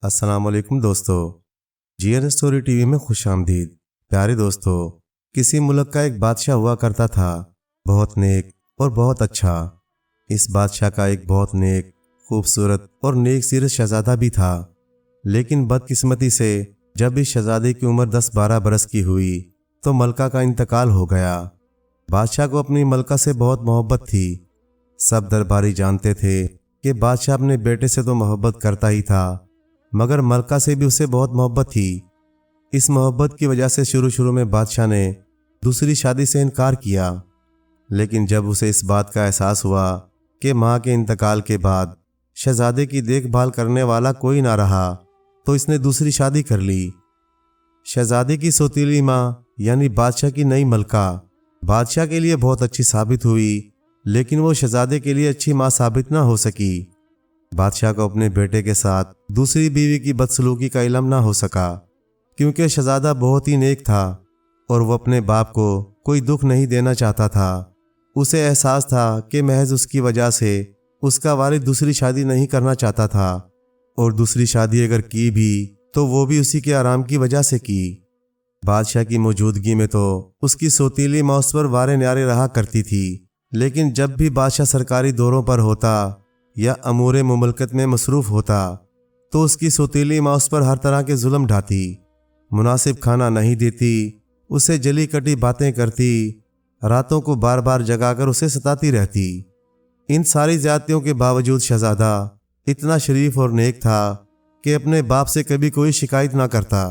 السلام علیکم دوستو، جی این اسٹوری ٹی وی میں خوش آمدید۔ پیارے دوستو، کسی ملک کا ایک بادشاہ ہوا کرتا تھا، بہت نیک اور بہت اچھا۔ اس بادشاہ کا ایک بہت نیک، خوبصورت اور نیک سیرت شہزادہ بھی تھا، لیکن بدقسمتی سے جب اس شہزادے کی عمر 10-12 برس کی ہوئی تو ملکہ کا انتقال ہو گیا۔ بادشاہ کو اپنی ملکہ سے بہت محبت تھی۔ سب درباری جانتے تھے کہ بادشاہ اپنے بیٹے سے تو محبت کرتا ہی تھا، مگر ملکہ سے بھی اسے بہت محبت تھی۔ اس محبت کی وجہ سے شروع میں بادشاہ نے دوسری شادی سے انکار کیا، لیکن جب اسے اس بات کا احساس ہوا کہ ماں کے انتقال کے بعد شہزادے کی دیکھ بھال کرنے والا کوئی نہ رہا، تو اس نے دوسری شادی کر لی۔ شہزادے کی سوتیلی ماں یعنی بادشاہ کی نئی ملکہ بادشاہ کے لیے بہت اچھی ثابت ہوئی، لیکن وہ شہزادے کے لیے اچھی ماں ثابت نہ ہو سکی۔ بادشاہ کو اپنے بیٹے کے ساتھ دوسری بیوی کی بدسلوکی کا علم نہ ہو سکا، کیونکہ شہزادہ بہت ہی نیک تھا اور وہ اپنے باپ کو کوئی دکھ نہیں دینا چاہتا تھا۔ اسے احساس تھا کہ محض اس کی وجہ سے اس کا والد دوسری شادی نہیں کرنا چاہتا تھا، اور دوسری شادی اگر کی بھی تو وہ بھی اسی کے آرام کی وجہ سے کی۔ بادشاہ کی موجودگی میں تو اس کی سوتیلی ماں اس پر وارے نیارے رہا کرتی تھی، لیکن جب بھی بادشاہ سرکاری دوروں پر ہوتا یا امور مملکت میں مصروف ہوتا تو اس کی سوتیلی ماں اس پر ہر طرح کے ظلم ڈھاتی، مناسب کھانا نہیں دیتی، اسے جلی کٹی باتیں کرتی، راتوں کو بار بار جگا کر اسے ستاتی رہتی۔ ان ساری زیادتیوں کے باوجود شہزادہ اتنا شریف اور نیک تھا کہ اپنے باپ سے کبھی کوئی شکایت نہ کرتا،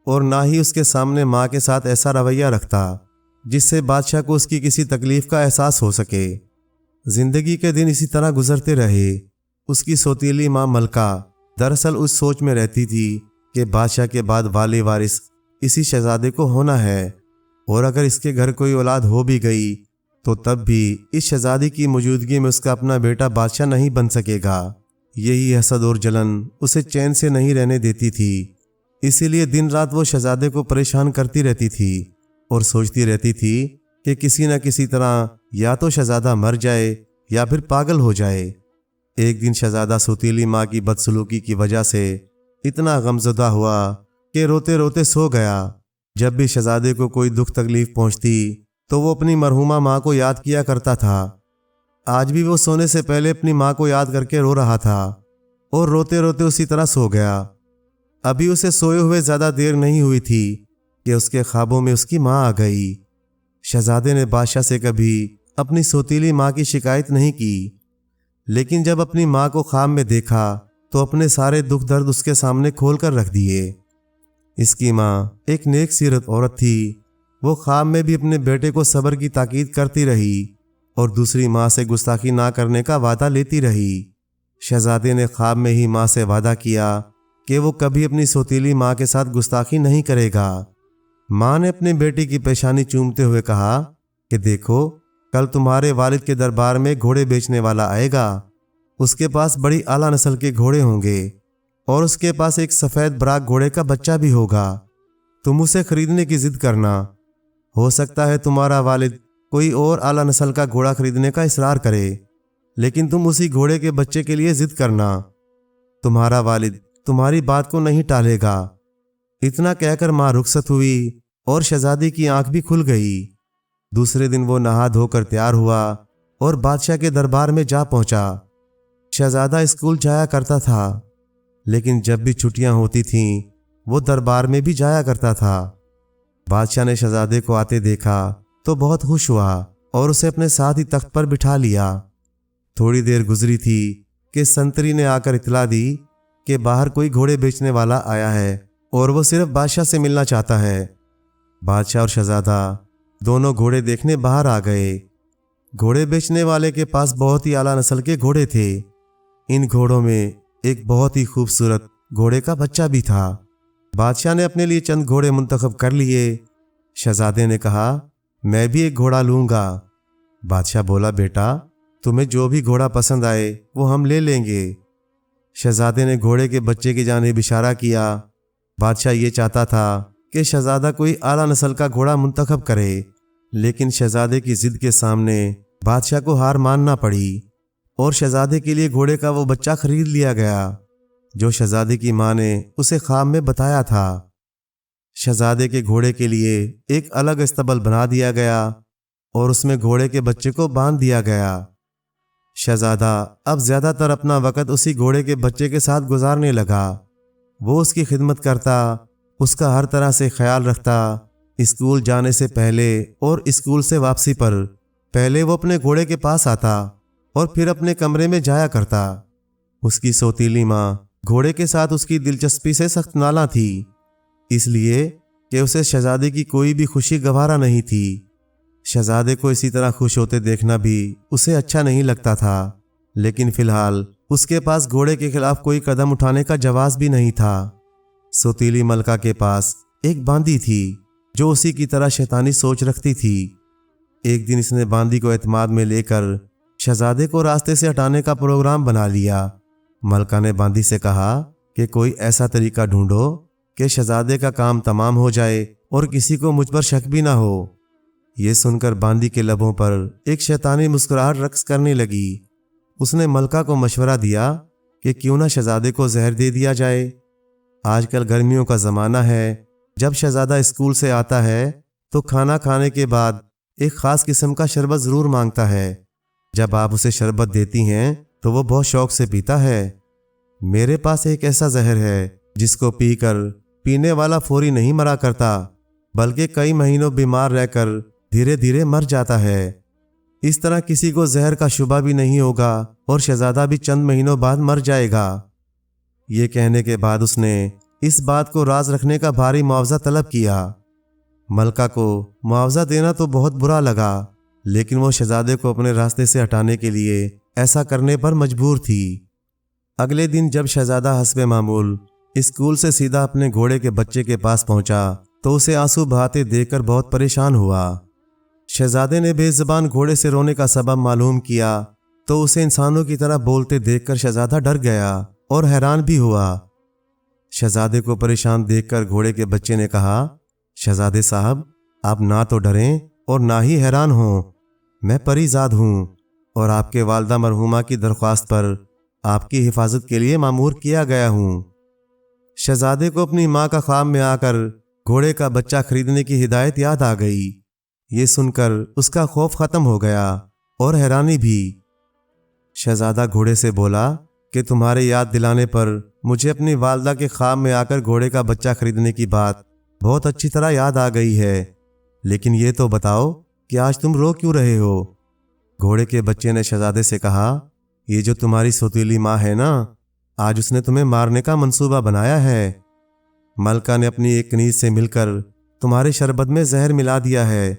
اور نہ ہی اس کے سامنے ماں کے ساتھ ایسا رویہ رکھتا جس سے بادشاہ کو اس کی کسی تکلیف کا احساس ہو سکے۔ زندگی کے دن اسی طرح گزرتے رہے۔ اس کی سوتیلی ماں ملکہ دراصل اس سوچ میں رہتی تھی کہ بادشاہ کے بعد والی وارث اسی شہزادے کو ہونا ہے، اور اگر اس کے گھر کوئی اولاد ہو بھی گئی تو تب بھی اس شہزادی کی موجودگی میں اس کا اپنا بیٹا بادشاہ نہیں بن سکے گا۔ یہی حسد اور جلن اسے چین سے نہیں رہنے دیتی تھی، اسی لیے دن رات وہ شہزادے کو پریشان کرتی رہتی تھی اور سوچتی رہتی تھی کہ کسی نہ کسی طرح یا تو شہزادہ مر جائے یا پھر پاگل ہو جائے۔ ایک دن شہزادہ سوتیلی ماں کی بدسلوکی کی وجہ سے اتنا غمزدہ ہوا کہ روتے روتے سو گیا۔ جب بھی شہزادے کو کوئی دکھ تکلیف پہنچتی تو وہ اپنی مرحومہ ماں کو یاد کیا کرتا تھا۔ آج بھی وہ سونے سے پہلے اپنی ماں کو یاد کر کے رو رہا تھا اور روتے روتے اسی طرح سو گیا۔ ابھی اسے سوئے ہوئے زیادہ دیر نہیں ہوئی تھی کہ اس کے خوابوں میں اس کی ماں آ گئی۔ شہزادے نے بادشاہ سے کبھی اپنی سوتیلی ماں کی شکایت نہیں کی، لیکن جب اپنی ماں کو خواب میں دیکھا تو اپنے سارے دکھ درد اس کے سامنے کھول کر رکھ دیے۔ اس کی ماں ایک نیک سیرت عورت تھی۔ وہ خواب میں بھی اپنے بیٹے کو صبر کی تاکید کرتی رہی اور دوسری ماں سے گستاخی نہ کرنے کا وعدہ لیتی رہی۔ شہزادے نے خواب میں ہی ماں سے وعدہ کیا کہ وہ کبھی اپنی سوتیلی ماں کے ساتھ گستاخی نہیں کرے گا۔ ماں نے اپنے بیٹے کی پیشانی چومتے ہوئے کہا کہ دیکھو، کل تمہارے والد کے دربار میں گھوڑے بیچنے والا آئے گا۔ اس کے پاس بڑی اعلیٰ نسل کے گھوڑے ہوں گے اور اس کے پاس ایک سفید براق گھوڑے کا بچہ بھی ہوگا۔ تم اسے خریدنے کی ضد کرنا۔ ہو سکتا ہے تمہارا والد کوئی اور اعلیٰ نسل کا گھوڑا خریدنے کا اصرار کرے، لیکن تم اسی گھوڑے کے بچے کے لیے ضد کرنا۔ تمہارا والد تمہاری بات کو نہیں ٹالے گا۔ اتنا کہہ کر ماں رخصت ہوئی اور شہزادی کی آنکھ بھی کھل گئی۔ دوسرے دن وہ نہا دھو کر تیار ہوا اور بادشاہ کے دربار میں جا پہنچا۔ شہزادہ اسکول جایا کرتا تھا، لیکن جب بھی چھٹیاں ہوتی تھیں وہ دربار میں بھی جایا کرتا تھا۔ بادشاہ نے شہزادے کو آتے دیکھا تو بہت خوش ہوا اور اسے اپنے ساتھ ہی تخت پر بٹھا لیا۔ تھوڑی دیر گزری تھی کہ سنتری نے آ کر اطلاع دی کہ باہر کوئی گھوڑے بیچنے والا آیا ہے اور وہ صرف بادشاہ سے ملنا چاہتا ہے۔ بادشاہ اور شہزادہ دونوں گھوڑے دیکھنے باہر آ گئے۔ گھوڑے بیچنے والے کے پاس بہت ہی اعلیٰ نسل کے گھوڑے تھے۔ ان گھوڑوں میں ایک بہت ہی خوبصورت گھوڑے کا بچہ بھی تھا۔ بادشاہ نے اپنے لیے چند گھوڑے منتخب کر لیے۔ شہزادے نے کہا، میں بھی ایک گھوڑا لوں گا۔ بادشاہ بولا، بیٹا، تمہیں جو بھی گھوڑا پسند آئے وہ ہم لے لیں گے۔ شہزادے نے گھوڑے کے بچے کی جانب اشارہ کیا۔ بادشاہ یہ چاہتا تھا کہ شہزادہ کوئی اعلیٰ نسل کا گھوڑا منتخب کرے، لیکن شہزادے کی ضد کے سامنے بادشاہ کو ہار ماننا پڑی اور شہزادے کے لیے گھوڑے کا وہ بچہ خرید لیا گیا۔ جو شہزادے کی ماں نے اسے خواب میں بتایا تھا۔ شہزادے کے گھوڑے کے لیے ایک الگ استبل بنا دیا گیا اور اس میں گھوڑے کے بچے کو باندھ دیا گیا۔ شہزادہ اب زیادہ تر اپنا وقت اسی گھوڑے کے بچے کے ساتھ گزارنے لگا۔ وہ اس کی خدمت کرتا، اس کا ہر طرح سے خیال رکھتا۔ اسکول جانے سے پہلے اور اسکول سے واپسی پر پہلے وہ اپنے گھوڑے کے پاس آتا اور پھر اپنے کمرے میں جایا کرتا۔ اس کی سوتیلی ماں گھوڑے کے ساتھ اس کی دلچسپی سے سخت نالاں تھی، اس لیے کہ اسے شہزادے کی کوئی بھی خوشی گوارا نہیں تھی۔ شہزادے کو اسی طرح خوش ہوتے دیکھنا بھی اسے اچھا نہیں لگتا تھا، لیکن فی الحال اس کے پاس گھوڑے کے خلاف کوئی قدم اٹھانے کا جواز بھی نہیں تھا۔ سوتیلی ملکہ کے پاس ایک باندی تھی جو اسی کی طرح شیطانی سوچ رکھتی تھی۔ ایک دن اس نے باندی کو اعتماد میں لے کر شہزادے کو راستے سے ہٹانے کا پروگرام بنا لیا۔ ملکہ نے باندی سے کہا کہ کوئی ایسا طریقہ ڈھونڈو کہ شہزادے کا کام تمام ہو جائے اور کسی کو مجھ پر شک بھی نہ ہو۔ یہ سن کر باندی کے لبوں پر ایک شیطانی مسکراہٹ رقص کرنے لگی۔ اس نے ملکہ کو مشورہ دیا کہ کیوں نہ شہزادے کو زہر دے دیا جائے۔ آج کل گرمیوں کا زمانہ ہے، جب شہزادہ اسکول سے آتا ہے تو کھانا کھانے کے بعد ایک خاص قسم کا شربت ضرور مانگتا ہے۔ جب آپ اسے شربت دیتی ہیں تو وہ بہت شوق سے پیتا ہے۔ میرے پاس ایک ایسا زہر ہے جس کو پی کر پینے والا فوری نہیں مرا کرتا، بلکہ کئی مہینوں بیمار رہ کر دھیرے دھیرے مر جاتا ہے۔ اس طرح کسی کو زہر کا شبہ بھی نہیں ہوگا اور شہزادہ بھی چند مہینوں بعد مر جائے گا۔ یہ کہنے کے بعد اس نے اس بات کو راز رکھنے کا بھاری معاوضہ طلب کیا۔ ملکہ کو معاوضہ دینا تو بہت برا لگا، لیکن وہ شہزادے کو اپنے راستے سے ہٹانے کے لیے ایسا کرنے پر مجبور تھی۔ اگلے دن جب شہزادہ حسب معمول اسکول سے سیدھا اپنے گھوڑے کے بچے کے پاس پہنچا تو اسے آنسو بہاتے دیکھ کر بہت پریشان ہوا۔ شہزادے نے بے زبان گھوڑے سے رونے کا سبب معلوم کیا تو اسے انسانوں کی طرح بولتے دیکھ کر شہزادہ ڈر گیا اور حیران بھی ہوا۔ شہزادے کو پریشان دیکھ کر گھوڑے کے بچے نے کہا، شہزادے صاحب، آپ نہ تو ڈریں اور نہ ہی حیران ہوں، میں پری زاد ہوں اور آپ کے والدہ مرحومہ کی درخواست پر آپ کی حفاظت کے لیے مامور کیا گیا ہوں۔ شہزادے کو اپنی ماں کا خواب میں آ کر گھوڑے کا بچہ خریدنے کی ہدایت یاد آ گئی۔ یہ سن کر اس کا خوف ختم ہو گیا اور حیرانی بھی۔ شہزادہ گھوڑے سے بولا کہ تمہارے یاد دلانے پر مجھے اپنی والدہ کے خواب میں آ کر گھوڑے کا بچہ خریدنے کی بات بہت اچھی طرح یاد آ گئی ہے، لیکن یہ تو بتاؤ کہ آج تم رو کیوں رہے ہو؟ گھوڑے کے بچے نے شہزادے سے کہا، یہ جو تمہاری سوتیلی ماں ہے نا، آج اس نے تمہیں مارنے کا منصوبہ بنایا ہے۔ ملکہ نے اپنی ایک کنیز سے مل کر تمہارے شربت میں زہر ملا دیا ہے۔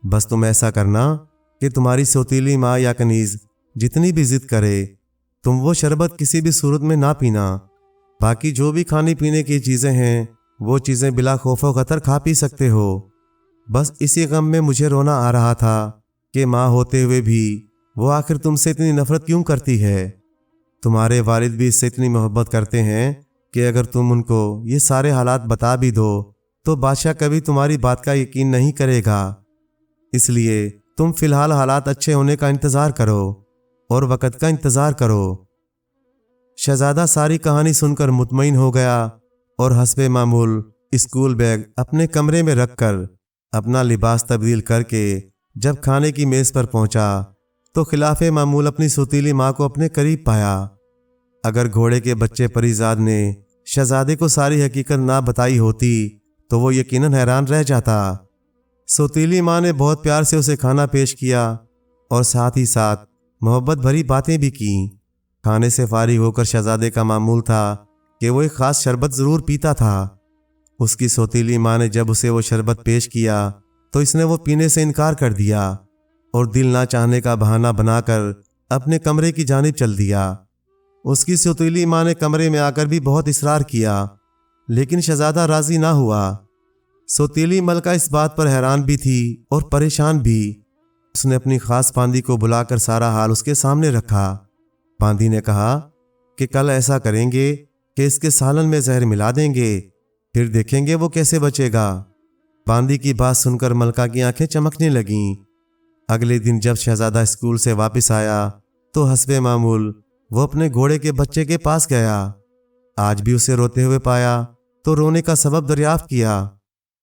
بس تم ایسا کرنا کہ تمہاری سوتیلی ماں یا کنیز جتنی بھی ضد کرے، تم وہ شربت کسی بھی صورت میں نہ پینا۔ باقی جو بھی کھانے پینے کی چیزیں ہیں وہ چیزیں بلا خوف و خطر کھا پی سکتے ہو۔ بس اسی غم میں مجھے رونا آ رہا تھا کہ ماں ہوتے ہوئے بھی وہ آخر تم سے اتنی نفرت کیوں کرتی ہے۔ تمہارے والد بھی اس سے اتنی محبت کرتے ہیں کہ اگر تم ان کو یہ سارے حالات بتا بھی دو تو بادشاہ کبھی تمہاری بات کا یقین نہیں کرے گا۔ اس لیے تم فی الحال حالات اچھے ہونے کا انتظار کرو اور وقت کا انتظار کرو۔ شہزادہ ساری کہانی سن کر مطمئن ہو گیا اور حسب معمول اسکول بیگ اپنے کمرے میں رکھ کر اپنا لباس تبدیل کر کے جب کھانے کی میز پر پہنچا تو خلاف معمول اپنی سوتیلی ماں کو اپنے قریب پایا۔ اگر گھوڑے کے بچے پریزاد نے شہزادے کو ساری حقیقت نہ بتائی ہوتی تو وہ یقیناً حیران رہ جاتا۔ سوتیلی ماں نے بہت پیار سے اسے کھانا پیش کیا اور ساتھ ہی ساتھ محبت بھری باتیں بھی کیں۔ کھانے سے فارغ ہو کر شہزادے کا معمول تھا کہ وہ ایک خاص شربت ضرور پیتا تھا۔ اس کی سوتیلی ماں نے جب اسے وہ شربت پیش کیا تو اس نے وہ پینے سے انکار کر دیا اور دل نہ چاہنے کا بہانہ بنا کر اپنے کمرے کی جانب چل دیا۔ اس کی سوتیلی ماں نے کمرے میں آ کر بھی بہت اصرار کیا، لیکن شہزادہ راضی نہ ہوا۔ سوتیلی ملکہ اس بات پر حیران بھی تھی اور پریشان بھی۔ اس نے اپنی خاص باندی کو بلا کر سارا حال اس کے سامنے رکھا۔ باندی نے کہا کہ کل ایسا کریں گے کہ اس کے سالن میں زہر ملا دیں گے، پھر دیکھیں گے وہ کیسے بچے گا۔ باندی کی بات سن کر ملکہ کی آنکھیں چمکنے لگیں۔ اگلے دن جب شہزادہ اسکول سے واپس آیا تو حسب معمول وہ اپنے گھوڑے کے بچے کے پاس گیا۔ آج بھی اسے روتے ہوئے پایا تو رونے کا سبب دریافت کیا۔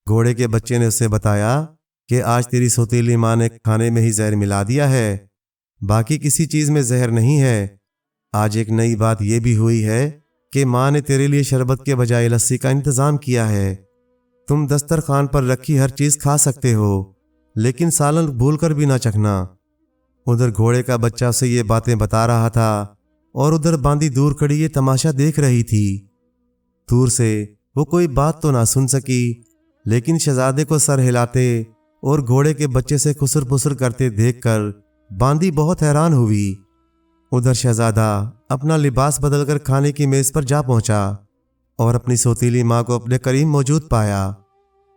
گھوڑے کے بچے نے اسے بتایا کہ آج تیری سوتیلی ماں نے کھانے میں ہی زہر ملا دیا ہے، باقی کسی چیز میں زہر نہیں ہے۔ آج ایک نئی بات یہ بھی ہوئی ہے کہ ماں نے تیرے لیے شربت کے بجائے لسی کا انتظام کیا ہے۔ تم دسترخوان پر رکھی ہر چیز کھا سکتے ہو، لیکن سالن بھول کر بھی نہ چکھنا۔ ادھر گھوڑے کا بچہ اسے یہ باتیں بتا رہا تھا اور ادھر باندی دور کھڑی یہ تماشا دیکھ رہی تھی۔ دور سے وہ کوئی بات تو نہ سن سکی، لیکن شہزادے کو سر ہلاتے اور گھوڑے کے بچے سے خسر پسر کرتے دیکھ کر باندی بہت حیران ہوئی۔ ادھر شہزادہ اپنا لباس بدل کر کھانے کی میز پر جا پہنچا اور اپنی سوتیلی ماں کو اپنے قریب موجود پایا۔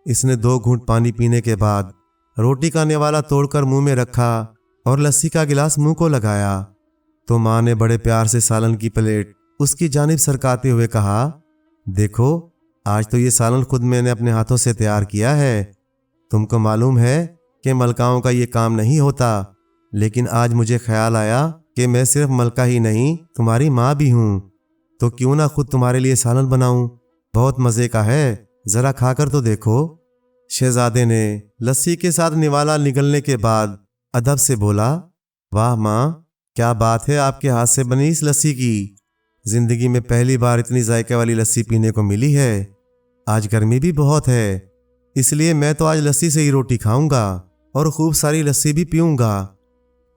اس نے 2 گھونٹ پانی پینے کے بعد روٹی کا نوالا توڑ کر منہ میں رکھا اور لسی کا گلاس منہ کو لگایا تو ماں نے بڑے پیار سے سالن کی پلیٹ اس کی جانب سرکاتے ہوئے کہا، دیکھو آج تو یہ سالن خود میں نے اپنے ہاتھوں سے تیار کیا ہے۔ تم کو معلوم ہے کہ ملکاؤں کا یہ کام نہیں ہوتا، لیکن آج مجھے خیال آیا کہ میں صرف ملکہ ہی نہیں تمہاری ماں بھی ہوں، تو کیوں نہ خود تمہارے لیے سالن بناؤں، بہت مزے کا ہے، ذرا کھا کر تو دیکھو۔ شہزادے نے لسی کے ساتھ نوالا نگلنے کے بعد ادب سے بولا، واہ ماں، کیا بات ہے آپ کے ہاتھ سے بنی اس لسی کی، زندگی میں پہلی بار اتنی ذائقے والی لسی پینے کو ملی ہے۔ آج گرمی بھی بہت ہے، اس لیے میں تو آج لسی سے ہی روٹی کھاؤں گا اور خوب ساری لسی بھی پیوں گا۔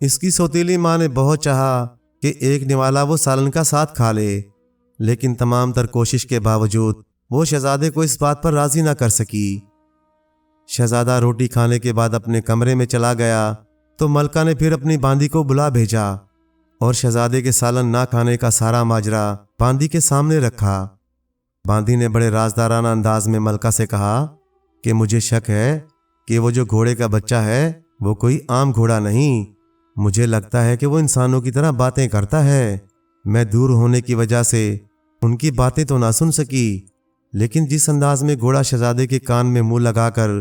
اس کی سوتیلی ماں نے بہت چاہا کہ ایک نوالا وہ سالن کا ساتھ کھا لے، لیکن تمام تر کوشش کے باوجود وہ شہزادے کو اس بات پر راضی نہ کر سکی۔ شہزادہ روٹی کھانے کے بعد اپنے کمرے میں چلا گیا تو ملکہ نے پھر اپنی باندی کو بلا بھیجا اور شہزادے کے سالن نہ کھانے کا سارا ماجرا باندی کے سامنے رکھا۔ باندی نے بڑے رازدارانہ انداز میں ملکہ سے کہا کہ مجھے شک ہے کہ وہ جو گھوڑے کا بچہ ہے وہ کوئی عام گھوڑا نہیں، مجھے لگتا ہے کہ وہ انسانوں کی طرح باتیں کرتا ہے۔ میں دور ہونے کی وجہ سے ان کی باتیں تو نہ سن سکی، لیکن جس انداز میں گھوڑا شہزادے کے کان میں منہ لگا کر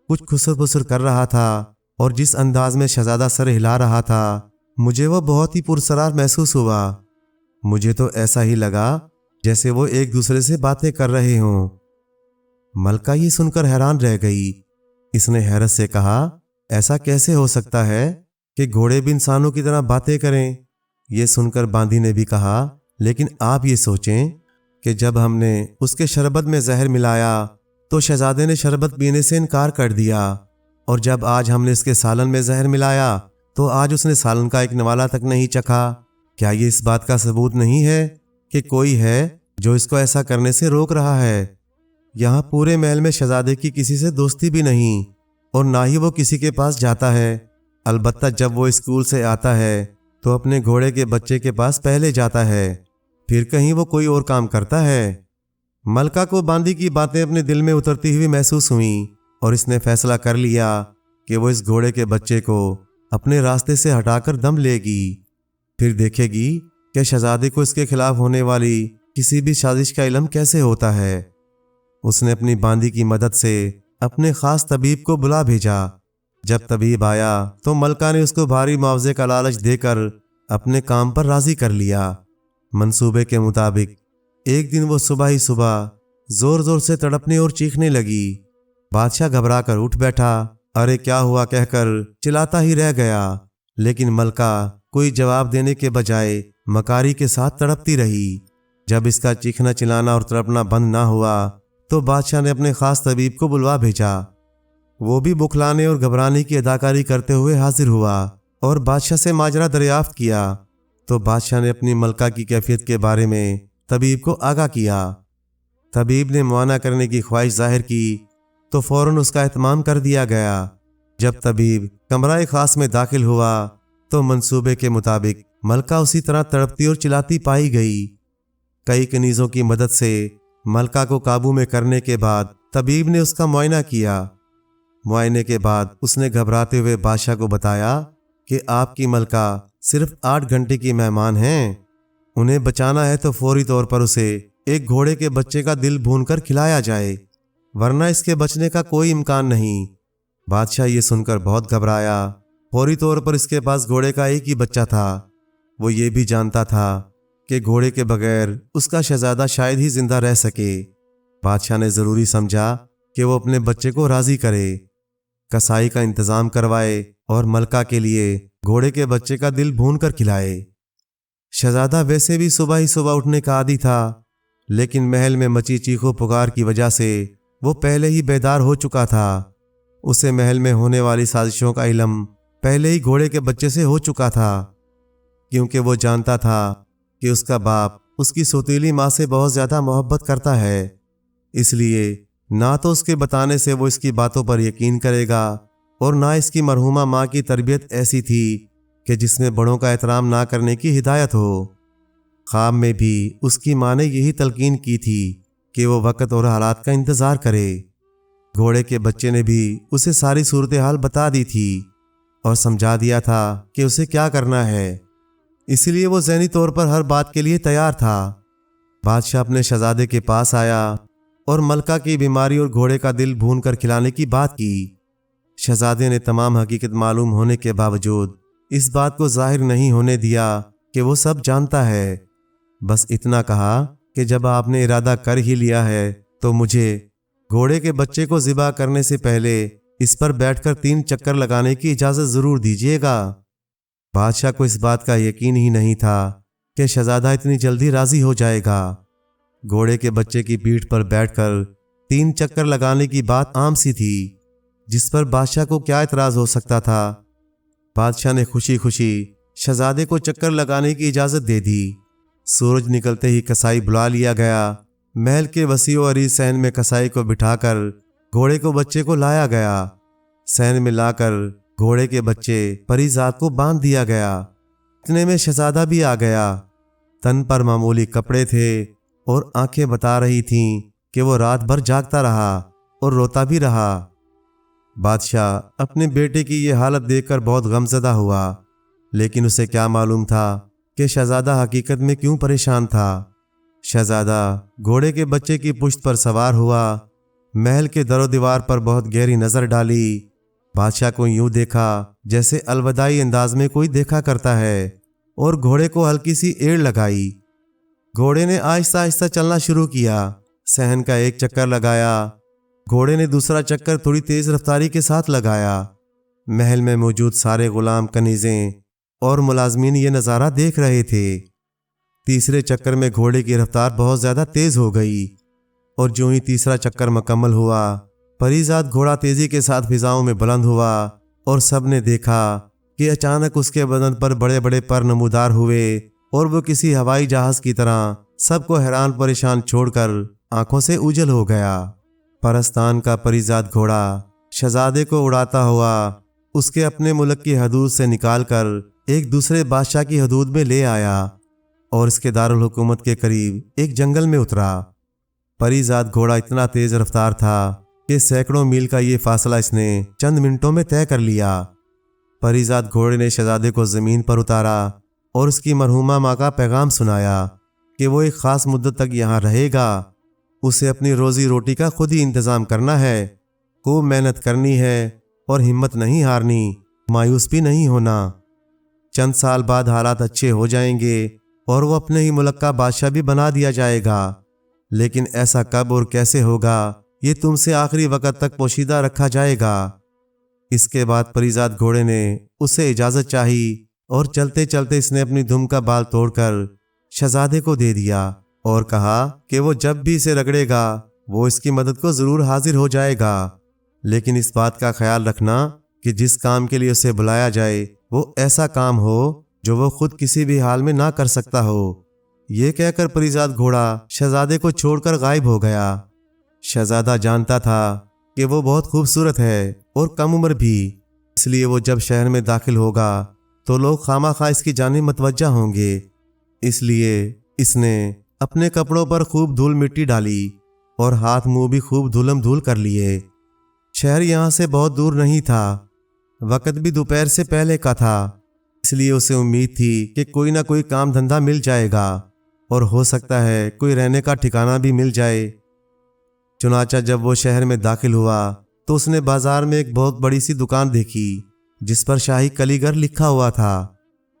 کچھ خسر پسر کر رہا تھا اور جس انداز میں شہزادہ سر ہلا رہا تھا، مجھے وہ بہت ہی پرسرار محسوس ہوا۔ مجھے تو ایسا ہی لگا جیسے وہ ایک دوسرے سے باتیں کر رہے ہوں۔ ملکہ یہ سن کر حیران رہ گئی۔ اس نے حیرت سے کہا، ایسا کیسے ہو سکتا ہے کہ گھوڑے بھی انسانوں کی طرح باتیں کریں؟ یہ سن کر باندی نے بھی کہا، لیکن آپ یہ سوچیں کہ جب ہم نے اس کے شربت میں زہر ملایا تو شہزادے نے شربت پینے سے انکار کر دیا، اور جب آج ہم نے اس کے سالن میں زہر ملایا تو آج اس نے سالن کا ایک نوالا تک نہیں چکھا۔ کیا یہ اس بات کا ثبوت نہیں ہے کہ کوئی ہے جو اس کو ایسا کرنے سے روک رہا ہے؟ یہاں پورے محل میں شہزادے کی کسی سے دوستی بھی نہیں اور نہ ہی وہ کسی کے پاس جاتا ہے، البتہ جب وہ اسکول سے آتا ہے تو اپنے گھوڑے کے بچے کے پاس پہلے جاتا ہے، پھر کہیں وہ کوئی اور کام کرتا ہے۔ ملکہ کو باندی کی باتیں اپنے دل میں اترتی ہوئی محسوس ہوئیں اور اس نے فیصلہ کر لیا کہ وہ اس گھوڑے کے بچے کو اپنے راستے سے ہٹا کر دم لے گی، پھر دیکھے گی کہ شہزادے کو اس کے خلاف ہونے والی کسی بھی سازش کا علم کیسے ہوتا ہے۔ اس نے اپنی باندی کی مدد سے اپنے خاص طبیب کو بلا بھیجا۔ جب طبیب آیا تو ملکہ نے اس کو بھاری معاوضے کا لالچ دے کر اپنے کام پر راضی کر لیا۔ منصوبے کے مطابق ایک دن وہ صبح ہی صبح زور زور سے تڑپنے اور چیخنے لگی۔ بادشاہ گھبرا کر اٹھ بیٹھا، ارے کیا ہوا کہہ کر چلاتا ہی رہ گیا، لیکن ملکہ کوئی جواب دینے کے بجائے مکاری کے ساتھ تڑپتی رہی۔ جب اس کا چیخنا چلانا اور تڑپنا بند نہ ہوا تو بادشاہ نے اپنے خاص طبیب کو بلوا بھیجا۔ وہ بھی بکھلانے اور گھبرانے کی اداکاری کرتے ہوئے حاضر ہوا اور بادشاہ سے ماجرا دریافت کیا تو بادشاہ نے اپنی ملکہ کی کیفیت کے بارے میں طبیب کو آگاہ کیا۔ طبیب نے معائنہ کرنے کی خواہش ظاہر کی تو فوراً اس کا اہتمام کر دیا گیا۔ جب طبیب کمرہ خاص میں داخل ہوا تو منصوبے کے مطابق ملکہ اسی طرح تڑپتی اور چلاتی پائی گئی۔ کئی کنیزوں کی مدد سے ملکہ کو قابو میں کرنے کے بعد طبیب نے اس کا معائنہ کیا۔ معائنے کے بعد اس نے گھبراتے ہوئے بادشاہ کو بتایا کہ آپ کی ملکہ صرف 8 گھنٹے کی مہمان ہیں، انہیں بچانا ہے تو فوری طور پر اسے ایک گھوڑے کے بچے کا دل بھون کر کھلایا جائے، ورنہ اس کے بچنے کا کوئی امکان نہیں۔ بادشاہ یہ سن کر بہت گھبرایا۔ فوری طور پر اس کے پاس گھوڑے کا ایک ہی بچہ تھا۔ وہ یہ بھی جانتا تھا کہ گھوڑے کے بغیر اس کا شہزادہ شاید ہی زندہ رہ سکے۔ بادشاہ نے ضروری سمجھا کہ وہ اپنے بچے کو راضی کرے، کسائی کا انتظام کروائے اور ملکہ کے لیے گھوڑے کے بچے کا دل بھون کر کھلائے۔ شہزادہ ویسے بھی صبح ہی صبح اٹھنے کا عادی تھا، لیکن محل میں مچی چیخو پکار کی وجہ سے وہ پہلے ہی بیدار ہو چکا تھا۔ اسے محل میں ہونے والی سازشوں کا علم پہلے ہی گھوڑے کے بچے سے ہو چکا تھا، کیونکہ وہ جانتا تھا کہ اس کا باپ اس کی سوتیلی ماں سے بہت زیادہ محبت کرتا ہے، اس لیے نہ تو اس کے بتانے سے وہ اس کی باتوں پر یقین کرے گا اور نہ اس کی مرحومہ ماں کی تربیت ایسی تھی کہ جس میں بڑوں کا احترام نہ کرنے کی ہدایت ہو۔ خواب میں بھی اس کی ماں نے یہی تلقین کی تھی کہ وہ وقت اور حالات کا انتظار کرے۔ گھوڑے کے بچے نے بھی اسے ساری صورتحال بتا دی تھی اور سمجھا دیا تھا کہ اسے کیا کرنا ہے، اسی لیے وہ ذہنی طور پر ہر بات کے لیے تیار تھا۔ بادشاہ اپنے شہزادے کے پاس آیا اور ملکہ کی بیماری اور گھوڑے کا دل بھون کر کھلانے کی بات کی۔ شہزادے نے تمام حقیقت معلوم ہونے کے باوجود اس بات کو ظاہر نہیں ہونے دیا کہ وہ سب جانتا ہے، بس اتنا کہا کہ جب آپ نے ارادہ کر ہی لیا ہے تو مجھے گھوڑے کے بچے کو ذبح کرنے سے پہلے اس پر بیٹھ کر 3 چکر لگانے کی اجازت ضرور دیجیے گا۔ بادشاہ کو اس بات کا یقین ہی نہیں تھا کہ شہزادہ اتنی جلدی راضی ہو جائے گا۔ گھوڑے کے بچے کی پیٹھ پر بیٹھ کر 3 چکر لگانے کی بات عام سی تھی، جس پر بادشاہ کو کیا اعتراض ہو سکتا تھا۔ بادشاہ نے خوشی خوشی شہزادے کو چکر لگانے کی اجازت دے دی۔ سورج نکلتے ہی کسائی بلا لیا گیا۔ محل کے وسیع و عریض صحن میں کسائی کو بٹھا کر گھوڑے کو بچے کو لایا گیا۔ صحن میں لا کر گھوڑے کے بچے پری زاد کو باندھ دیا گیا۔ اتنے میں شہزادہ بھی آ گیا۔ تن پر معمولی کپڑے تھے اور آنکھیں بتا رہی تھیں کہ وہ رات بھر جاگتا رہا اور روتا بھی رہا۔ بادشاہ اپنے بیٹے کی یہ حالت دیکھ کر بہت غمزدہ ہوا، لیکن اسے کیا معلوم تھا کہ شہزادہ حقیقت میں کیوں پریشان تھا۔ شہزادہ گھوڑے کے بچے کی پشت پر سوار ہوا، محل کے در و دیوار پر بہت گہری نظر ڈالی۔ بادشاہ کو یوں دیکھا جیسے الوداعی انداز میں کوئی دیکھا کرتا ہے، اور گھوڑے کو ہلکی سی ایڑ لگائی۔ گھوڑے نے آہستہ آہستہ چلنا شروع کیا۔ صحن کا 1 چکر لگایا، گھوڑے نے دوسرا چکر تھوڑی تیز رفتاری کے ساتھ لگایا۔ محل میں موجود سارے غلام، کنیزیں اور ملازمین یہ نظارہ دیکھ رہے تھے۔ تیسرے چکر میں گھوڑے کی رفتار بہت زیادہ تیز ہو گئی، اور جو ہی تیسرا چکر مکمل ہوا، پری زاد گھوڑا تیزی کے ساتھ فضاؤں میں بلند ہوا، اور سب نے دیکھا کہ اچانک اس کے بدن پر بڑے بڑے پر نمودار ہوئے، اور وہ کسی ہوائی جہاز کی طرح سب کو حیران پریشان چھوڑ کر آنکھوں سے اوجھل ہو گیا۔ پرستان کا پری زاد گھوڑا شہزادے کو اڑاتا ہوا اس کے اپنے ملک کی حدود سے نکال کر ایک دوسرے بادشاہ کی حدود میں لے آیا، اور اس کے دارالحکومت کے قریب ایک جنگل میں اترا۔ پری زاد گھوڑا اتنا تیز رفتار تھا کہ سینکڑوں میل کا یہ فاصلہ اس نے چند منٹوں میں طے کر لیا۔ پری زاد گھوڑے نے شہزادے کو زمین پر اتارا اور اس کی مرحومہ ماں کا پیغام سنایا کہ وہ ایک خاص مدت تک یہاں رہے گا، اسے اپنی روزی روٹی کا خود ہی انتظام کرنا ہے، خوب محنت کرنی ہے اور ہمت نہیں ہارنی، مایوس بھی نہیں ہونا۔ چند سال بعد حالات اچھے ہو جائیں گے اور وہ اپنے ہی ملک کا بادشاہ بھی بنا دیا جائے گا، لیکن ایسا کب اور کیسے ہوگا یہ تم سے آخری وقت تک پوشیدہ رکھا جائے گا۔ اس کے بعد پری زاد گھوڑے نے اسے اجازت چاہی، اور چلتے چلتے اس نے اپنی دم کا بال توڑ کر شہزادے کو دے دیا اور کہا کہ وہ جب بھی اسے رگڑے گا وہ اس کی مدد کو ضرور حاضر ہو جائے گا، لیکن اس بات کا خیال رکھنا کہ جس کام کے لیے اسے بلایا جائے وہ ایسا کام ہو جو وہ خود کسی بھی حال میں نہ کر سکتا ہو۔ یہ کہہ کر پری زاد گھوڑا شہزادے کو چھوڑ کر غائب ہو گیا۔ شہزادہ جانتا تھا کہ وہ بہت خوبصورت ہے اور کم عمر بھی، اس لیے وہ جب شہر میں داخل ہوگا تو لوگ خواہ مخواہ اس کی جانب متوجہ ہوں گے، اس لیے اس نے اپنے کپڑوں پر خوب دھول مٹی ڈالی اور ہاتھ منہ بھی خوب دھولم دھول کر لیے۔ شہر یہاں سے بہت دور نہیں تھا، وقت بھی دوپہر سے پہلے کا تھا، اس لیے اسے امید تھی کہ کوئی نہ کوئی کام دھندا مل جائے گا اور ہو سکتا ہے کوئی رہنے کا ٹھکانہ بھی مل جائے۔ چنانچہ جب وہ شہر میں داخل ہوا تو اس نے بازار میں ایک بہت بڑی سی دکان دیکھی جس پر شاہی کلیگر لکھا ہوا تھا۔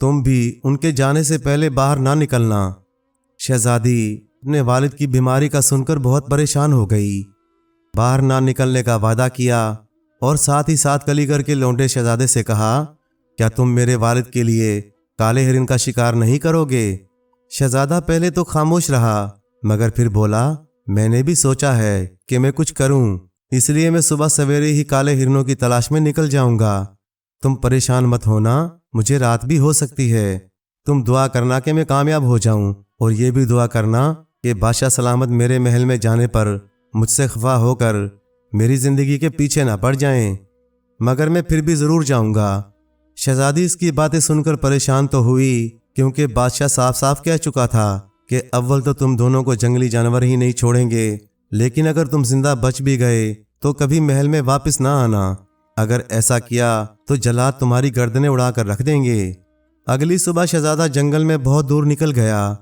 تم بھی ان کے جانے سے پہلے باہر نہ نکلنا۔ شہزادی اپنے والد کی بیماری کا سن کر بہت پریشان ہو گئی، باہر نہ نکلنے کا وعدہ کیا اور ساتھ ہی ساتھ کلی کر کے لونڈے شہزادے سے کہا، کیا تم میرے والد کے لیے کالے ہرن کا شکار نہیں کرو گے؟ شہزادہ پہلے تو خاموش رہا، مگر پھر بولا، میں نے بھی سوچا ہے کہ میں کچھ کروں، اس لیے میں صبح سویرے ہی کالے ہرنوں کی تلاش میں نکل جاؤں گا۔ تم پریشان مت ہونا، مجھے رات بھی ہو سکتی ہے۔ تم دعا کرنا کہ میں کامیاب ہو جاؤں، اور یہ بھی دعا کرنا کہ بادشاہ سلامت میرے محل میں جانے پر مجھ سے خفا ہو کر میری زندگی کے پیچھے نہ پڑ جائیں، مگر میں پھر بھی ضرور جاؤں گا۔ شہزادی اس کی باتیں سن کر پریشان تو ہوئی، کیونکہ بادشاہ صاف صاف کہہ چکا تھا کہ اول تو تم دونوں کو جنگلی جانور ہی نہیں چھوڑیں گے، لیکن اگر تم زندہ بچ بھی گئے تو کبھی محل میں واپس نہ آنا، اگر ایسا کیا تو جلاد تمہاری گردنیں اڑا کر رکھ دیں گے۔ اگلی صبح شہزادہ جنگل میں بہت دور نکل گیا،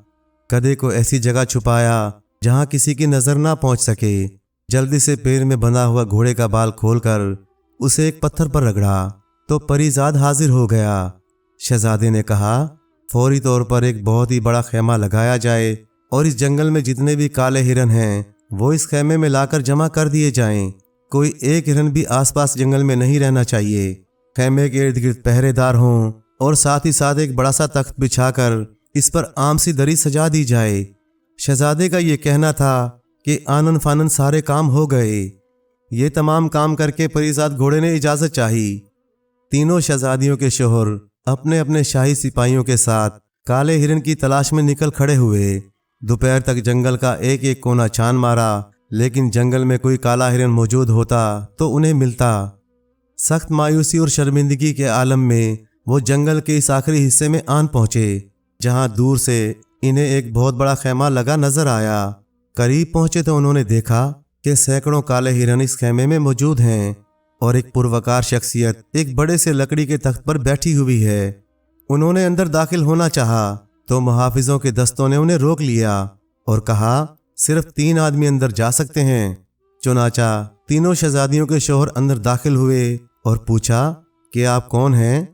گدھے کو ایسی جگہ چھپایا جہاں کسی کی نظر نہ پہنچ سکے، جلدی سے پیر میں بندھا ہوا گھوڑے کا بال کھول کر اسے ایک پتھر پر رگڑا تو پری زاد حاضر ہو گیا۔ شہزادے نے کہا، فوری طور پر ایک بہت ہی بڑا خیمہ لگایا جائے اور اس جنگل میں جتنے بھی کالے ہرن ہیں وہ اس خیمے میں لا کر جمع کر دیے جائیں، کوئی ایک ہرن بھی آس پاس جنگل میں نہیں رہنا چاہیے۔ خیمے کے ارد گرد پہرے دار ہوں اور ساتھ ہی ساتھ ایک بڑا سا تخت بچھا کر اس پر عام سی دری سجا دی جائے۔ شہزادے کا یہ کہنا تھا کہ آنن فانن سارے کام ہو گئے۔ یہ تمام کام کر کے پریزاد گھوڑے نے اجازت چاہی۔ تینوں شہزادیوں کے شوہر اپنے اپنے شاہی سپاہیوں کے ساتھ کالے ہرن کی تلاش میں نکل کھڑے ہوئے۔ دوپہر تک جنگل کا ایک ایک کونا چھان مارا، لیکن جنگل میں کوئی کالا ہرن موجود ہوتا تو انہیں ملتا۔ سخت مایوسی اور شرمندگی کے عالم میں وہ جنگل کے اس آخری حصے میں آن پہنچے، جہاں دور سے انہیں ایک بہت بڑا خیمہ لگا نظر آیا۔ قریب پہنچے تو انہوں نے دیکھا کہ سینکڑوں کالے ہرن اس خیمے میں موجود ہیں اور ایک پروکار شخصیت ایک بڑے سے لکڑی کے تخت پر بیٹھی ہوئی ہے۔ انہوں نے اندر داخل ہونا چاہا تو محافظوں کے دستوں نے انہیں روک لیا اور کہا، صرف 3 آدمی اندر جا سکتے ہیں۔ چنانچہ تینوں شہزادیوں کے شوہر اندر داخل ہوئے اور پوچھا کہ آپ کون ہیں؟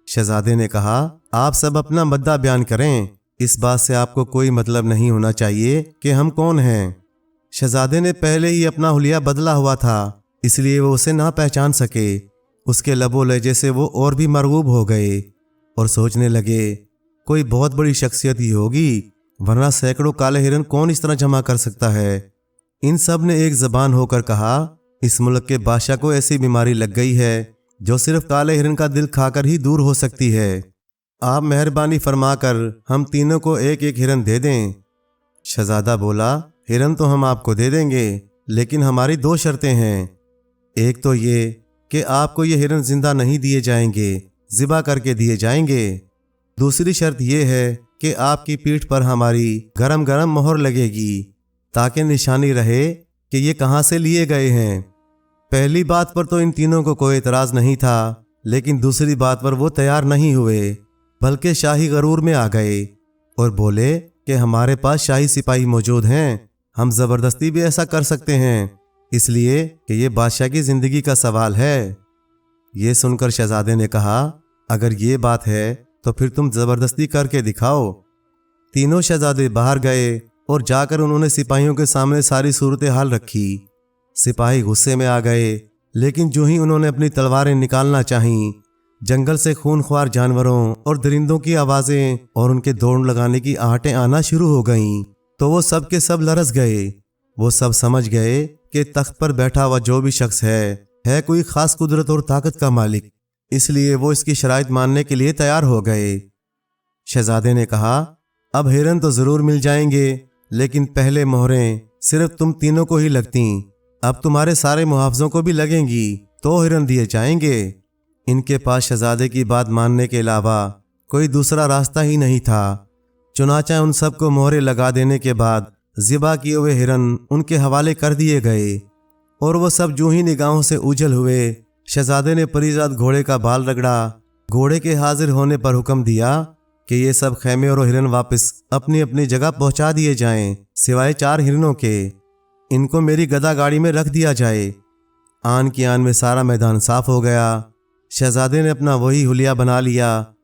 شہزادے نے کہا، آپ سب اپنا مدعا بیان کریں، اس بات سے آپ کو کوئی مطلب نہیں ہونا چاہیے کہ ہم کون ہیں۔ شہزادے نے پہلے ہی اپنا حلیہ بدلا ہوا تھا، اس لیے وہ اسے نہ پہچان سکے۔ اس کے لب و لہجے سے وہ اور بھی مرغوب ہو گئے اور سوچنے لگے، کوئی بہت بڑی شخصیت ہی ہوگی، ورنہ سینکڑوں کالے ہرن کون اس طرح جمع کر سکتا ہے؟ ان سب نے ایک زبان ہو کر کہا، اس ملک کے بادشاہ کو ایسی بیماری لگ گئی ہے جو صرف کالے ہرن کا دل کھا کر ہی دور ہو سکتی ہے۔ آپ مہربانی فرما کر ہم تینوں کو ایک ایک ہرن دے دیں۔ شہزادہ بولا، ہرن تو ہم آپ کو دے دیں گے، لیکن ہماری 2 شرطیں ہیں۔ ایک تو یہ کہ آپ کو یہ ہرن زندہ نہیں دیے جائیں گے، ذبح کر کے دیے جائیں گے۔ دوسری شرط یہ ہے کہ آپ کی پیٹھ پر ہماری گرم گرم مہر لگے گی، تاکہ نشانی رہے کہ یہ کہاں سے لیے گئے ہیں۔ پہلی بات پر تو ان تینوں کو کوئی اعتراض نہیں تھا، لیکن دوسری بات پر وہ تیار نہیں ہوئے، بلکہ شاہی غرور میں آ گئے اور بولے کہ ہمارے پاس شاہی سپاہی موجود ہیں، ہم زبردستی بھی ایسا کر سکتے ہیں، اس لیے کہ یہ بادشاہ کی زندگی کا سوال ہے۔ یہ سن کر شہزادے نے کہا، اگر یہ بات ہے تو پھر تم زبردستی کر کے دکھاؤ۔ تینوں شہزادے باہر گئے اور جا کر انہوں نے سپاہیوں کے سامنے ساری صورتحال رکھی۔ سپاہی غصے میں آ گئے، لیکن جو ہی انہوں نے اپنی تلواریں نکالنا چاہیں، جنگل سے خون خوار جانوروں اور درندوں کی آوازیں اور ان کے دوڑ لگانے کی آہٹیں آنا شروع ہو گئیں، تو وہ سب کے سب لرز گئے۔ وہ سب سمجھ گئے کہ تخت پر بیٹھا ہوا جو بھی شخص ہے کوئی خاص قدرت اور طاقت کا مالک، اس لیے وہ اس کی شرائط ماننے کے لیے تیار ہو گئے۔ شہزادے نے کہا، اب ہرن تو ضرور مل جائیں گے، لیکن پہلے مہریں صرف تم تینوں کو ہی لگتیں، اب تمہارے سارے محافظوں کو بھی لگیں گی تو ہرن دیے جائیں گے۔ ان کے پاس شہزادے کی بات ماننے کے علاوہ کوئی دوسرا راستہ ہی نہیں تھا۔ چنانچہ ان سب کو مہریں لگا دینے کے بعد ذبح کیے ہوئے ہرن ان کے حوالے کر دیے گئے، اور وہ سب جو ہی نگاہوں سے اوجھل ہوئے، شہزادے نے پریزاد گھوڑے کا بال رگڑا۔ گھوڑے کے حاضر ہونے پر حکم دیا کہ یہ سب خیمے اور ہرن واپس اپنی اپنی جگہ پہنچا دیے جائیں، سوائے 4 ہرنوں کے۔ ان کو میری گدا گاڑی میں رکھ دیا جائے۔ آن کی آن میں سارا میدان صاف ہو گیا۔ شہزادے نے اپنا وہی حلیہ بنا لیا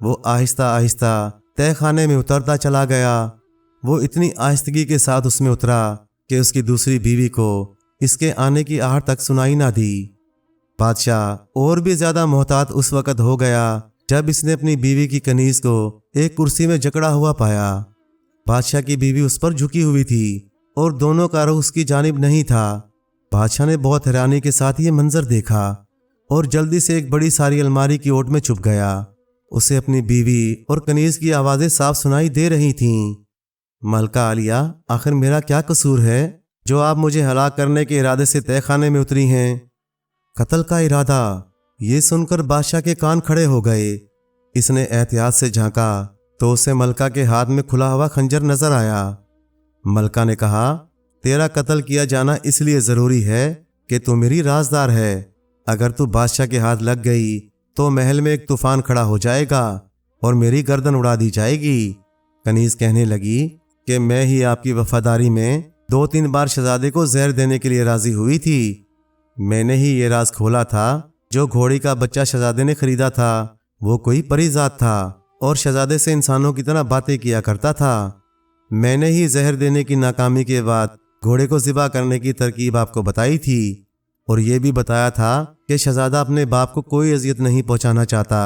وہ آہستہ آہستہ تہہ خانے میں اترتا چلا گیا۔ وہ اتنی آہستگی کے ساتھ اس میں اترا کہ اس کی دوسری بیوی کو اس کے آنے کی آہٹ تک سنائی نہ دی۔ بادشاہ اور بھی زیادہ محتاط اس وقت ہو گیا جب اس نے اپنی بیوی کی کنیز کو ایک کرسی میں جکڑا ہوا پایا۔ بادشاہ کی بیوی اس پر جھکی ہوئی تھی اور دونوں کا رخ اس کی جانب نہیں تھا۔ بادشاہ نے بہت حیرانی کے ساتھ یہ منظر دیکھا اور جلدی سے ایک بڑی ساری الماری کی اوٹ میں چھپ گیا۔ اسے اپنی بیوی اور کنیز کی آوازیں صاف سنائی دے رہی تھیں۔ ملکہ عالیہ، آخر میرا کیا قصور ہے جو آپ مجھے ہلاک کرنے کے ارادے سے تہہ خانے میں اتری ہیں؟ قتل کا ارادہ؟ یہ سن کر بادشاہ کے کان کھڑے ہو گئے۔ اس نے احتیاط سے جھانکا تو اسے ملکہ کے ہاتھ میں کھلا ہوا خنجر نظر آیا۔ ملکہ نے کہا، تیرا قتل کیا جانا اس لیے ضروری ہے کہ تو میری رازدار ہے۔ اگر تو بادشاہ کے ہاتھ لگ گئی تو محل میں ایک طوفان کھڑا ہو جائے گا اور میری گردن اڑا دی جائے گی۔ کنیز کہنے لگی کہ میں ہی آپ کی وفاداری میں 2-3 بار شہزادے کو زہر دینے کے لیے راضی ہوئی تھی۔ میں نے ہی یہ راز کھولا تھا۔ جو گھوڑی کا بچہ شہزادے نے خریدا تھا وہ کوئی پری ذات تھا اور شہزادے سے انسانوں کی طرح باتیں کیا کرتا تھا۔ میں نے ہی زہر دینے کی ناکامی کے بعد گھوڑے کو ذبح کرنے کی ترکیب آپ کو بتائی تھی اور یہ بھی بتایا تھا کہ شہزادہ اپنے باپ کو کوئی اذیت نہیں پہنچانا چاہتا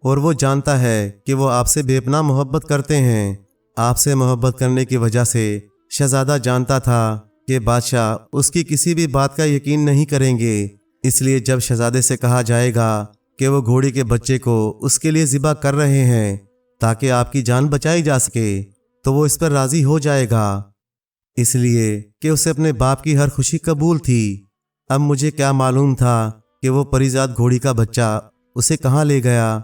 اور وہ جانتا ہے کہ وہ آپ سے بے پناہ محبت کرتے ہیں۔ آپ سے محبت کرنے کی وجہ سے شہزادہ جانتا تھا کہ بادشاہ اس کی کسی بھی بات کا یقین نہیں کریں گے، اس لیے جب شہزادے سے کہا جائے گا کہ وہ گھوڑی کے بچے کو اس کے لیے ذبح کر رہے ہیں تاکہ آپ کی جان بچائی جا سکے تو وہ اس پر راضی ہو جائے گا، اس لیے کہ اسے اپنے باپ کی ہر خوشی قبول تھی۔ اب مجھے کیا معلوم تھا کہ وہ پریزاد گھوڑی کا بچہ اسے کہاں لے گیا۔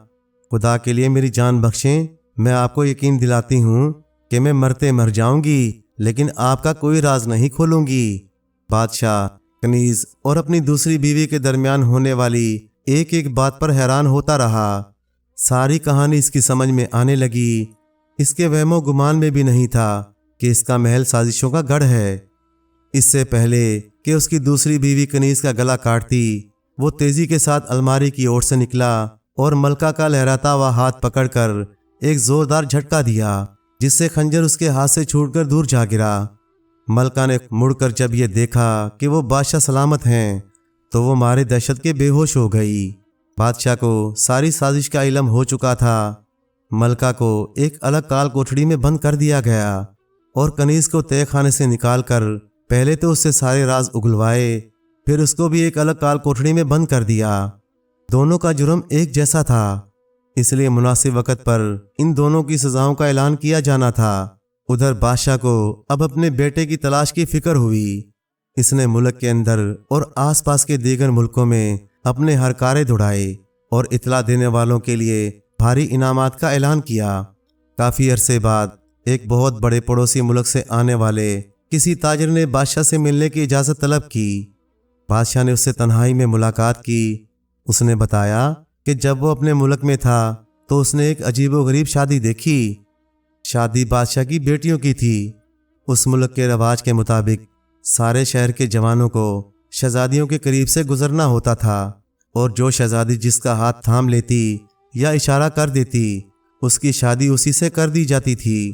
خدا کے لیے میری جان بخشیں، میں آپ کو یقین دلاتی ہوں کہ میں مرتے مر جاؤں گی لیکن آپ کا کوئی راز نہیں کھولوں گی۔ بادشاہ کنیز اور اپنی دوسری بیوی کے درمیان ہونے والی ایک ایک بات پر حیران ہوتا رہا۔ ساری کہانی اس کی سمجھ میں آنے لگی۔ اس کے وہم و گمان میں بھی نہیں تھا کہ اس کا محل سازشوں کا گڑھ ہے۔ اس سے پہلے کہ اس کی دوسری بیوی کنیز کا گلا کاٹتی، وہ تیزی کے ساتھ الماری کی اوٹ سے نکلا اور ملکہ کا لہراتا ہوا ہاتھ پکڑ کر ایک زوردار جھٹکا دیا جس سے خنجر اس کے ہاتھ سے چھوٹ کر دور جا گرا۔ ملکہ نے مڑ کر جب یہ دیکھا کہ وہ بادشاہ سلامت ہیں تو وہ مارے دہشت کے بے ہوش ہو گئی۔ بادشاہ کو ساری سازش کا علم ہو چکا تھا۔ ملکہ کو ایک الگ کال کوٹھڑی میں بند کر دیا گیا اور کنیز کو تہہ خانے سے نکال کر پہلے تو اس سے سارے راز اگلوائے، پھر اس کو بھی ایک الگ کال کوٹھڑی میں بند کر دیا۔ دونوں کا جرم ایک جیسا تھا، اس لیے مناسب وقت پر ان دونوں کی سزاؤں کا اعلان کیا جانا تھا۔ ادھر بادشاہ کو اب اپنے بیٹے کی تلاش کی فکر ہوئی۔ اس نے ملک کے اندر اور آس پاس کے دیگر ملکوں میں اپنے ہرکارے دوڑائے اور اطلاع دینے والوں کے لیے بھاری انعامات کا اعلان کیا۔ کافی عرصے بعد ایک بہت بڑے پڑوسی ملک سے آنے والے کسی تاجر نے بادشاہ سے ملنے کی اجازت طلب کی۔ بادشاہ نے اس سے تنہائی میں ملاقات کی۔ اس نے بتایا کہ جب وہ اپنے ملک میں تھا تو اس نے ایک عجیب و غریب شادی دیکھی۔ شادی بادشاہ کی بیٹیوں کی تھی۔ اس ملک کے رواج کے مطابق سارے شہر کے جوانوں کو شہزادیوں کے قریب سے گزرنا ہوتا تھا اور جو شہزادی جس کا ہاتھ تھام لیتی یا اشارہ کر دیتی اس کی شادی اسی سے کر دی جاتی تھی۔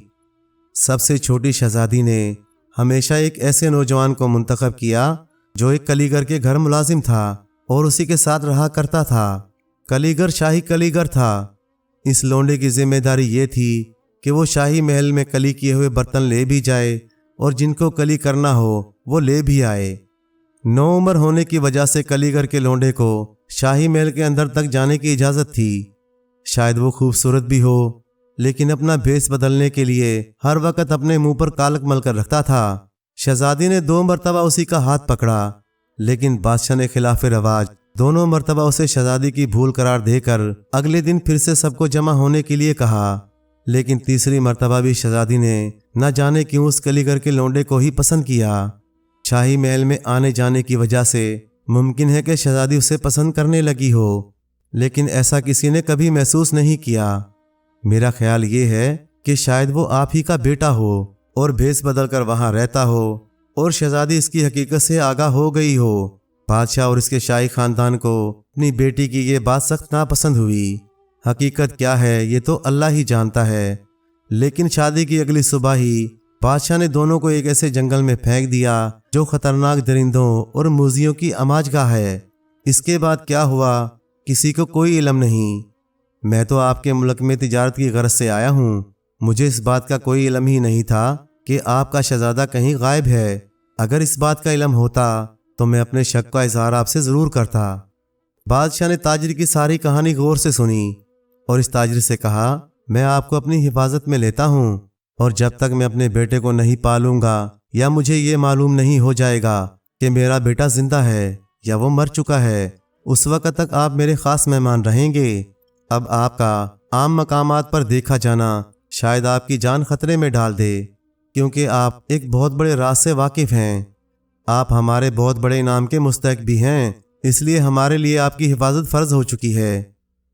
سب سے چھوٹی شہزادی نے ہمیشہ ایک ایسے نوجوان کو منتخب کیا جو ایک کلیگر کے گھر ملازم تھا اور اسی کے ساتھ رہا کرتا تھا۔ کلیگر شاہی کلیگر تھا۔ اس لونڈے کی ذمہ داری یہ تھی کہ وہ شاہی محل میں کلی کیے ہوئے برتن لے بھی جائے اور جن کو کلی کرنا ہو وہ لے بھی آئے۔ نو عمر ہونے کی وجہ سے کلیگر کے لونڈے کو شاہی محل کے اندر تک جانے کی اجازت تھی۔ شاید وہ خوبصورت بھی ہو لیکن اپنا بھیس بدلنے کے لیے ہر وقت اپنے منہ پر کالک مل کر رکھتا تھا۔ شہزادی نے 2 مرتبہ اسی کا ہاتھ پکڑا لیکن بادشاہ نے خلاف رواج دونوں مرتبہ اسے شہزادی کی بھول قرار دے کر اگلے دن پھر سے سب کو جمع ہونے کے لیے کہا، لیکن تیسری مرتبہ بھی شہزادی نے نہ جانے کیوں اس کلیگر کے لونڈے کو ہی پسند کیا۔ شاہی محل میں آنے جانے کی وجہ سے ممکن ہے کہ شہزادی اسے پسند کرنے لگی ہو، لیکن ایسا کسی نے کبھی محسوس نہیں کیا۔ میرا خیال یہ ہے کہ شاید وہ آپ ہی کا بیٹا ہو اور بھیس بدل کر وہاں رہتا ہو اور شہزادی اس کی حقیقت سے آگاہ ہو گئی ہو۔ بادشاہ اور اس کے شاہی خاندان کو اپنی بیٹی کی یہ بات سخت ناپسند ہوئی۔ حقیقت کیا ہے یہ تو اللہ ہی جانتا ہے۔ لیکن شادی کی اگلی صبح ہی بادشاہ نے دونوں کو ایک ایسے جنگل میں پھینک دیا جو خطرناک درندوں اور موذیوں کی اماج گاہ ہے۔ اس کے بعد کیا ہوا کسی کو کوئی علم نہیں۔ میں تو آپ کے ملک میں تجارت کی غرض سے آیا ہوں، مجھے اس بات کا کوئی علم ہی نہیں تھا کہ آپ کا شہزادہ کہیں غائب ہے۔ اگر اس بات کا علم ہوتا تو میں اپنے شک کا اظہار آپ سے ضرور کرتا۔ بادشاہ نے تاجر کی ساری کہانی غور سے سنی اور اس تاجر سے کہا، میں آپ کو اپنی حفاظت میں لیتا ہوں، اور جب تک میں اپنے بیٹے کو نہیں پالوں گا یا مجھے یہ معلوم نہیں ہو جائے گا کہ میرا بیٹا زندہ ہے یا وہ مر چکا ہے، اس وقت تک آپ میرے خاص مہمان رہیں گے۔ اب آپ کا عام مقامات پر دیکھا جانا شاید آپ کی جان خطرے میں ڈال دے، کیونکہ آپ ایک بہت بڑے راز سے واقف ہیں۔ آپ ہمارے بہت بڑے انعام کے مستحق بھی ہیں، اس لیے ہمارے لیے آپ کی حفاظت فرض ہو چکی ہے۔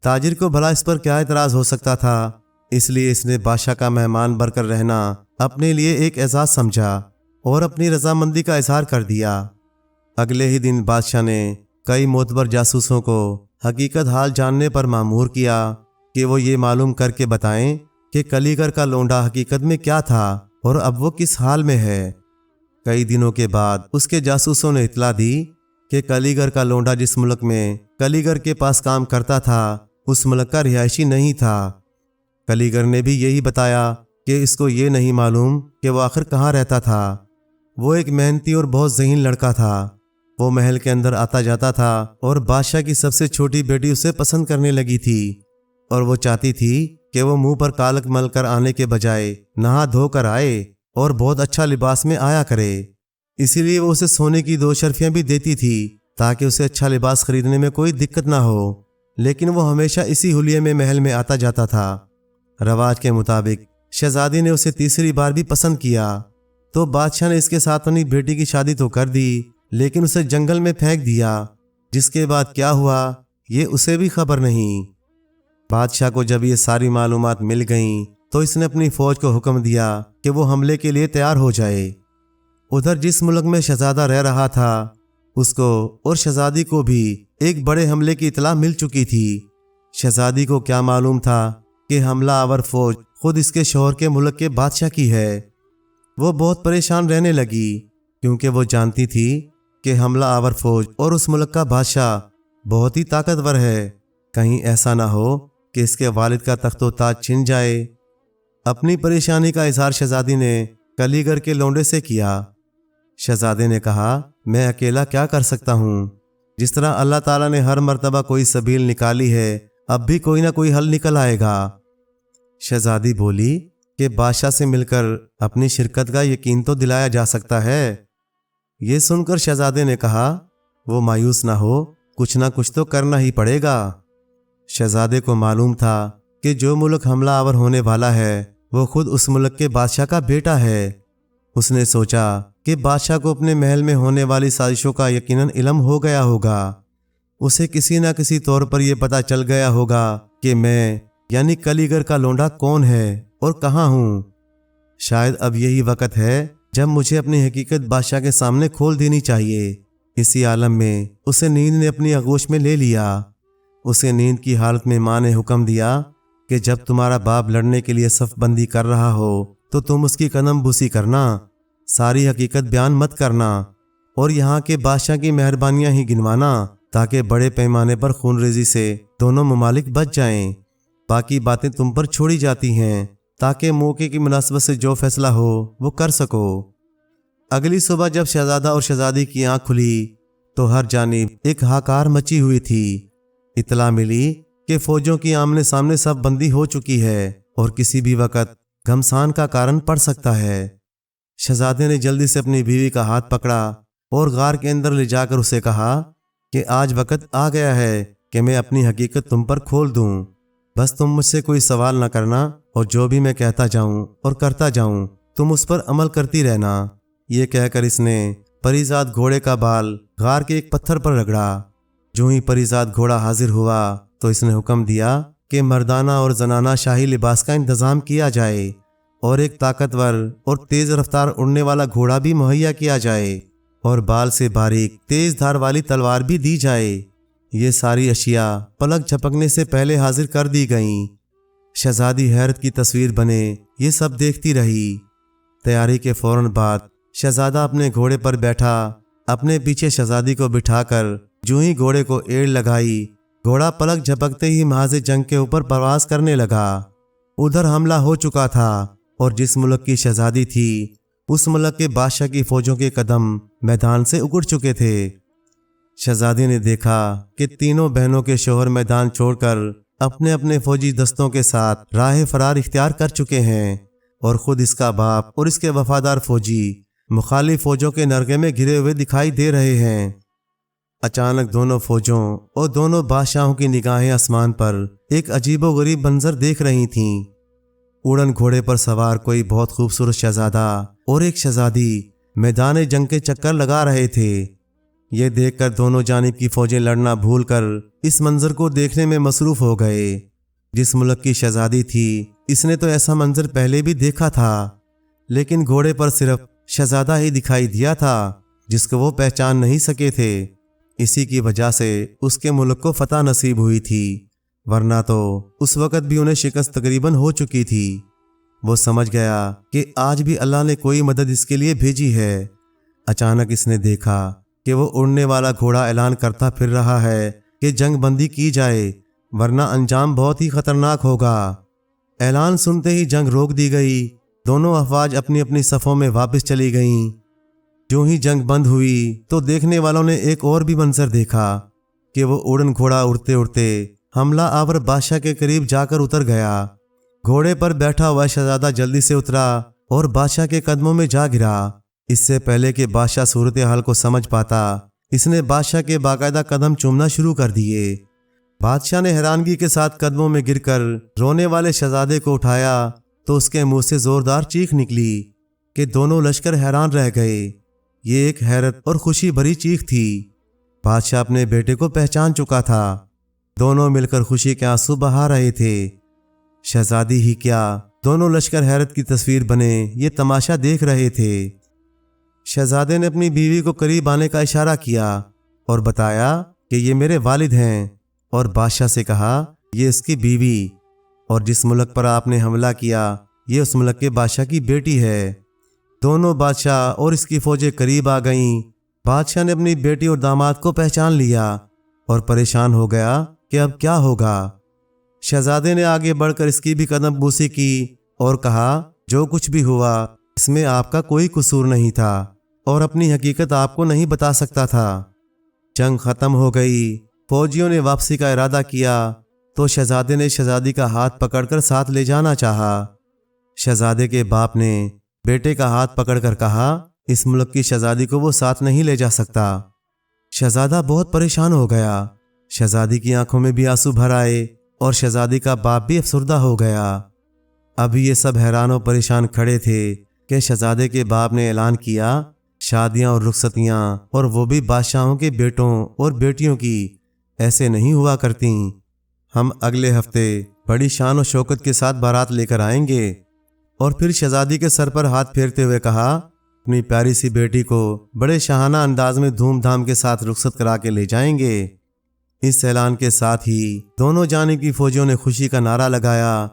تاجر کو بھلا اس پر کیا اعتراض ہو سکتا تھا، اس لیے اس نے بادشاہ کا مہمان بن کر رہنا اپنے لیے ایک اعزاز سمجھا اور اپنی رضامندی کا اظہار کر دیا۔ اگلے ہی دن بادشاہ نے کئی معتبر جاسوسوں کو حقیقت حال جاننے پر مامور کیا کہ وہ یہ معلوم کر کے بتائیں کہ کلیگر کا لونڈا حقیقت میں کیا تھا اور اب وہ کس حال میں ہے۔ کئی دنوں کے بعد اس کے جاسوسوں نے اطلاع دی کہ کلیگر کا لونڈا جس ملک میں کلیگر کے پاس کام کرتا تھا اس ملک کا رہائشی نہیں تھا۔ کلیگر نے بھی یہی بتایا کہ اس کو یہ نہیں معلوم کہ وہ آخر کہاں رہتا تھا۔ وہ ایک محنتی اور بہت ذہین لڑکا تھا۔ وہ محل کے اندر آتا جاتا تھا اور بادشاہ کی سب سے چھوٹی بیٹی اسے پسند کرنے لگی تھی، اور وہ چاہتی تھی کہ وہ منہ پر کالک مل کر آنے کے بجائے نہا دھو کر آئے اور بہت اچھا لباس میں آیا کرے۔ اسی لیے وہ اسے سونے کی 2 اشرفیاں بھی دیتی تھی تاکہ اسے اچھا لباس خریدنے میں کوئی دقت نہ ہو، لیکن وہ ہمیشہ اسی حلیے میں محل میں آتا جاتا تھا۔ رواج کے مطابق شہزادی نے اسے تیسری بار بھی پسند کیا تو بادشاہ نے اس کے ساتھ اپنی بیٹی کی شادی تو کر دی، لیکن اسے جنگل میں پھینک دیا، جس کے بعد کیا ہوا یہ اسے بھی خبر نہیں۔ بادشاہ کو جب یہ ساری معلومات مل گئیں تو اس نے اپنی فوج کو حکم دیا کہ وہ حملے کے لیے تیار ہو جائے۔ ادھر جس ملک میں شہزادہ رہ رہا تھا اس کو اور شہزادی کو بھی ایک بڑے حملے کی اطلاع مل چکی تھی۔ شہزادی کو کیا معلوم تھا کہ حملہ آور فوج خود اس کے شوہر کے ملک کے بادشاہ کی ہے۔ وہ بہت پریشان رہنے لگی کیونکہ وہ جانتی تھی کہ حملہ آور فوج اور اس ملک کا بادشاہ بہت ہی طاقتور ہے، کہیں ایسا نہ ہو کہ اس کے والد کا تخت و تاج چھن جائے۔ اپنی پریشانی کا اظہار شہزادی نے کلیگر کے لونڈے سے کیا۔ شہزادے نے کہا، میں اکیلا کیا کر سکتا ہوں؟ جس طرح اللہ تعالیٰ نے ہر مرتبہ کوئی سبیل نکالی ہے اب بھی کوئی نہ کوئی حل نکل آئے گا۔ شہزادی بولی کہ بادشاہ سے مل کر اپنی شرکت کا یقین تو دلایا جا سکتا ہے۔ یہ سن کر شہزادے نے کہا، وہ مایوس نہ ہو، کچھ نہ کچھ تو کرنا ہی پڑے گا۔ شہزادے کو معلوم تھا کہ جو ملک حملہ آور ہونے والا ہے وہ خود اس ملک کے بادشاہ کا بیٹا ہے۔ اس نے سوچا کہ بادشاہ کو اپنے محل میں ہونے والی سازشوں کا یقیناً علم ہو گیا ہوگا۔ اسے کسی نہ کسی طور پر یہ پتہ چل گیا ہوگا کہ میں یعنی کلیگر کا لونڈا کون ہے اور کہاں ہوں۔ شاید اب یہی وقت ہے جب مجھے اپنی حقیقت بادشاہ کے سامنے کھول دینی چاہیے۔ اسی عالم میں اسے نیند نے اپنی آغوش میں لے لیا۔ اسے نیند کی حالت میں ماں نے حکم دیا کہ جب تمہارا باپ لڑنے کے لیے صف بندی کر رہا ہو تو تم اس کی قدم بوسی کرنا، ساری حقیقت بیان مت کرنا اور یہاں کے بادشاہ کی مہربانیاں ہی گنوانا تاکہ بڑے پیمانے پر خون ریزی سے دونوں ممالک بچ جائیں۔ باقی باتیں تم پر چھوڑی جاتی ہیں تاکہ موقع کی مناسبت سے جو فیصلہ ہو وہ کر سکو۔ اگلی صبح جب شہزادہ اور شہزادی کی آنکھ کھلی تو ہر جانب ایک ہاکار مچی ہوئی تھی۔ اطلاع ملی کہ فوجوں کی آمنے سامنے صف بندی ہو چکی ہے اور کسی بھی وقت گھمسان کا کارن پڑ سکتا ہے۔ شہزادے نے جلدی سے اپنی بیوی کا ہاتھ پکڑا اور غار کے اندر لے جا کر اسے کہا کہ آج وقت آ گیا ہے کہ میں اپنی حقیقت تم پر کھول دوں، بس تم مجھ سے کوئی سوال نہ کرنا اور جو بھی میں کہتا جاؤں اور کرتا جاؤں تم اس پر عمل کرتی رہنا۔ یہ کہہ کر اس نے پریزاد گھوڑے کا بال غار کے ایک پتھر پر رگڑا۔ جو ہی پریزاد گھوڑا حاضر ہوا تو اس نے حکم دیا کہ مردانہ اور زنانہ شاہی لباس کا انتظام کیا جائے اور ایک طاقتور اور تیز رفتار اڑنے والا گھوڑا بھی مہیا کیا جائے اور بال سے باریک تیز دھار والی تلوار بھی دی جائے۔ یہ ساری اشیاء پلک جھپکنے سے پہلے حاضر کر دی گئیں۔ شہزادی حیرت کی تصویر بنے یہ سب دیکھتی رہی۔ تیاری کے فوراً بعد شہزادہ اپنے گھوڑے پر بیٹھا، اپنے پیچھے شہزادی کو بٹھا کر جو ہی گھوڑے کو ایڑ لگائی، گھوڑا پلک جھپکتے ہی محاذ جنگ کے اوپر پرواز کرنے لگا۔ ادھر حملہ ہو چکا تھا اور جس ملک کی شہزادی تھی اس ملک کے بادشاہ کی فوجوں کے قدم میدان سے اکڑ چکے تھے۔ شہزادی نے دیکھا کہ تینوں بہنوں کے شوہر میدان چھوڑ کر اپنے اپنے فوجی دستوں کے ساتھ راہ فرار اختیار کر چکے ہیں، اور خود اس کا باپ اور اس کے وفادار فوجی مخالف فوجوں کے نرغے میں گھرے ہوئے دکھائی دے رہے ہیں۔ اچانک دونوں فوجوں اور دونوں بادشاہوں کی نگاہیں آسمان پر ایک عجیب و غریب منظر دیکھ رہی تھیں۔ اڑن گھوڑے پر سوار کوئی بہت خوبصورت شہزادہ اور ایک شہزادی میدان جنگ کے چکر لگا رہے تھے۔ یہ دیکھ کر دونوں جانب کی فوجیں لڑنا بھول کر اس منظر کو دیکھنے میں مصروف ہو گئے۔ جس ملک کی شہزادی تھی اس نے تو ایسا منظر پہلے بھی دیکھا تھا، لیکن گھوڑے پر صرف شہزادہ ہی دکھائی دیا تھا جس کو وہ پہچان نہیں سکے تھے۔ اسی کی وجہ سے اس کے ملک کو فتح نصیب ہوئی تھی، ورنہ تو اس وقت بھی انہیں شکست تقریباً ہو چکی تھی۔ وہ سمجھ گیا کہ آج بھی اللہ نے کوئی مدد اس کے لیے بھیجی ہے۔ اچانک اس نے دیکھا کہ وہ اڑنے والا گھوڑا اعلان کرتا پھر رہا ہے کہ جنگ بندی کی جائے، ورنہ انجام بہت ہی خطرناک ہوگا۔ اعلان سنتے ہی جنگ روک دی گئی، دونوں افواج اپنی اپنی صفوں میں واپس چلی گئیں۔ جو ہی جنگ بند ہوئی تو دیکھنے والوں نے ایک اور بھی منظر دیکھا کہ وہ اڑن گھوڑا اڑتے اڑتے حملہ آور بادشاہ کے قریب جا کر اتر گیا۔ گھوڑے پر بیٹھا ہوا شہزادہ جلدی سے اترا اور بادشاہ کے قدموں میں جا گرا۔ اس سے پہلے کہ بادشاہ صورتحال کو سمجھ پاتا، اس نے بادشاہ کے باقاعدہ قدم چومنا شروع کر دیے۔ بادشاہ نے حیرانگی کے ساتھ قدموں میں گر کر رونے والے شہزادے کو اٹھایا تو اس کے منہ سے زوردار چیخ نکلی کہ دونوں لشکر حیران رہ گئے۔ یہ ایک حیرت اور خوشی بھری چیخ تھی۔ بادشاہ اپنے بیٹے کو پہچان چکا تھا، دونوں مل کر خوشی کے آنسو بہا رہے تھے۔ شہزادی ہی کیا، دونوں لشکر حیرت کی تصویر بنے یہ تماشا دیکھ رہے تھے۔ شہزادے نے اپنی بیوی کو قریب آنے کا اشارہ کیا اور بتایا کہ یہ میرے والد ہیں، اور بادشاہ سے کہا یہ اس کی بیوی، اور جس ملک پر آپ نے حملہ کیا یہ اس ملک کے بادشاہ کی بیٹی ہے۔ دونوں بادشاہ اور اس کی فوجیں قریب آ گئیں۔ بادشاہ نے اپنی بیٹی اور داماد کو پہچان لیا اور پریشان ہو گیا کہ اب کیا ہوگا۔ شہزادے نے آگے بڑھ کر اس کی بھی قدم بوسی کی اور کہا جو کچھ بھی ہوا اس میں آپ کا کوئی قصور نہیں تھا اور اپنی حقیقت آپ کو نہیں بتا سکتا تھا۔ جنگ ختم ہو گئی، فوجیوں نے واپسی کا ارادہ کیا تو شہزادے نے شہزادی کا ہاتھ پکڑ کر ساتھ لے جانا چاہا۔ شہزادے کے باپ نے بیٹے کا ہاتھ پکڑ کر کہا اس ملک کی شہزادی کو وہ ساتھ نہیں لے جا سکتا۔ شہزادہ بہت پریشان ہو گیا، شہزادی کی آنکھوں میں بھی آنسو بھر آئے اور شہزادی کا باپ بھی افسردہ ہو گیا۔ ابھی یہ سب حیران و پریشان کھڑے تھے کہ شہزادے کے باپ نے اعلان کیا شادیاں اور رخصتیاں، اور وہ بھی بادشاہوں کے بیٹوں اور بیٹیوں کی، ایسے نہیں ہوا کرتیں۔ ہم اگلے ہفتے بڑی شان و شوکت کے ساتھ بارات لے کر آئیں گے۔ اور پھر شہزادی کے سر پر ہاتھ پھیرتے ہوئے کہا اپنی پیاری سی بیٹی کو بڑے شاہانہ انداز میں دھوم دھام کے ساتھ رخصت کرا کے لے جائیں گے۔ اس اعلان کے ساتھ ہی دونوں جانب کی فوجیوں نے خوشی کا نعرہ لگایا۔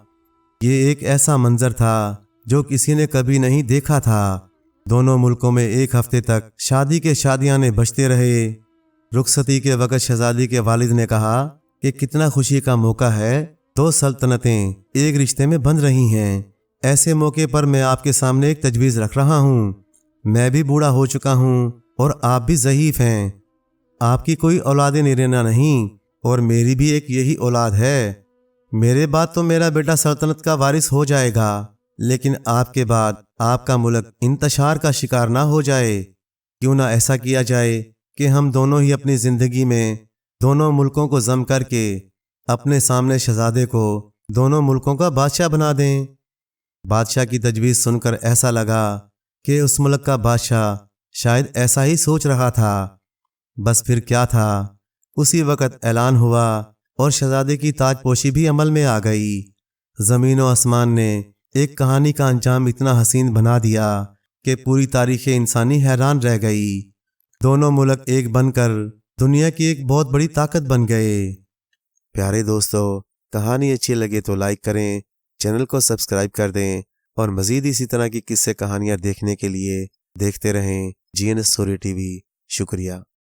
یہ ایک ایسا منظر تھا جو کسی نے کبھی نہیں دیکھا تھا۔ دونوں ملکوں میں ایک ہفتے تک شادی کے شادیانے بجتے رہے۔ رخصتی کے وقت شہزادی کے والد نے کہا کہ کتنا خوشی کا موقع ہے، دو سلطنتیں ایک رشتے میں بندھ رہی ہیں۔ ایسے موقع پر میں آپ کے سامنے ایک تجویز رکھ رہا ہوں۔ میں بھی بوڑھا ہو چکا ہوں اور آپ بھی ضعیف ہیں۔ آپ کی کوئی اولاد نرینہ نہیں اور میری بھی ایک یہی اولاد ہے۔ میرے بعد تو میرا بیٹا سلطنت کا وارث ہو جائے گا، لیکن آپ کے بعد آپ کا ملک انتشار کا شکار نہ ہو جائے۔ کیوں نہ ایسا کیا جائے کہ ہم دونوں ہی اپنی زندگی میں دونوں ملکوں کو ضم کر کے اپنے سامنے شہزادے کو دونوں ملکوں کا بادشاہ بنا دیں۔ بادشاہ کی تجویز سن کر ایسا لگا کہ اس ملک کا بادشاہ شاید ایسا ہی سوچ رہا تھا۔ بس پھر کیا تھا، اسی وقت اعلان ہوا اور شہزادے کی تاج پوشی بھی عمل میں آ گئی۔ زمین و آسمان نے ایک کہانی کا انجام اتنا حسین بنا دیا کہ پوری تاریخ انسانی حیران رہ گئی۔ دونوں ملک ایک بن کر دنیا کی ایک بہت بڑی طاقت بن گئے۔ پیارے دوستو، کہانی اچھی لگے تو لائک کریں، چینل کو سبسکرائب کر دیں اور مزید اسی طرح کی قصے کہانیاں دیکھنے کے لیے دیکھتے رہیں GN اسٹوری TV۔ شکریہ۔